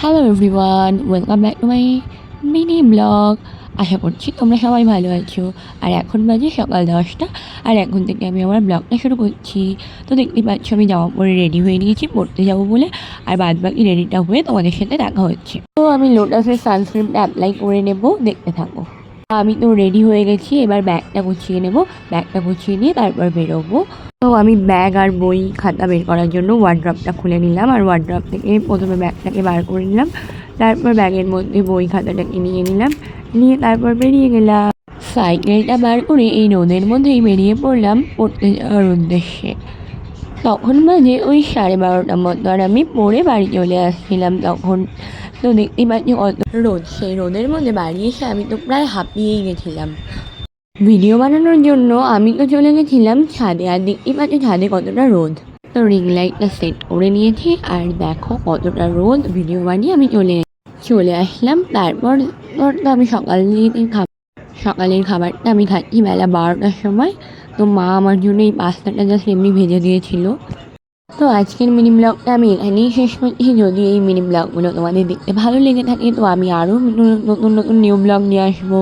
Hello everyone, welcome back to my mini blog. আশা করছি তোমরা সবাই ভালো আছো। আর এখন বাজে সকাল 10টা, আর এখন থেকে আমি আমার ব্লগটা শুরু করছি। তো দেখতেই পাচ্ছ আমি জামা পরে রেডি হয়ে নিয়েছি পড়তে যাবো বলে, আর বাদ বাকি রেডিটা হয়ে তোমাদের সাথে দেখা হচ্ছে। তো আমি লোটাসের সানস্ক্রিনটা অ্যাপ্লাই করে নেবো, দেখতে থাকো। আমি তো রেডি হয়ে গেছি, এবার ব্যাগটা গুছিয়ে নেবো। ব্যাগটা গুছিয়ে নিয়ে তারপর বেরোবো। তো আমি ব্যাগ আর বই খাতা বের করার জন্য ওয়ার্ড্রপটা খুলে নিলাম, আর ওয়ার্ড্রপ থেকে প্রথমে ব্যাগটাকে বার করে নিলাম, তারপর ব্যাগের মধ্যে বই খাতাটাকে নিয়ে নিলাম, নিয়ে তারপর বেরিয়ে গেলাম। সাইকেলটা বার করে এই রোদের মধ্যেই বেরিয়ে পড়লাম পড়তে যাওয়ার উদ্দেশ্যে। তখন বাজে ওই 12:30টার মতো, আর আমি পড়ে বাড়ি চলে আসছিলাম তখন। তো দেখতেই পাচ্ছি কত রোদ, সেই রোদের মধ্যে বাড়ি এসে আমি তো প্রায় হাঁপিয়েই গেছিলাম। ভিডিও বানানোর জন্য আমি তো চলে গেছিলাম ছাদে, আর দেখতেই পাচ্ছি ছাদে কতটা রোদ। তো রিং লাইটটা সেট করে নিয়েছি, আর দেখো কতটা রোদ। ভিডিও বানিয়ে আমি চলে আসলাম। তারপর তো আমি সকালের খাবারটা আমি খাচ্ছি বেলা 12টার সময়। তো মা আমার জন্য এই পাস্তাটা জাস্ট এমনি ভেজে দিয়েছিল। তো আজকের মিনি ব্লগটা আমি এখানেই শেষ করছি। যদি এই মিনি ব্লগগুলো তোমাদের দেখতে ভালো লেগে থাকে, তো আমি আরও নতুন নতুন নিউ ব্লগ নিয়ে আসবো।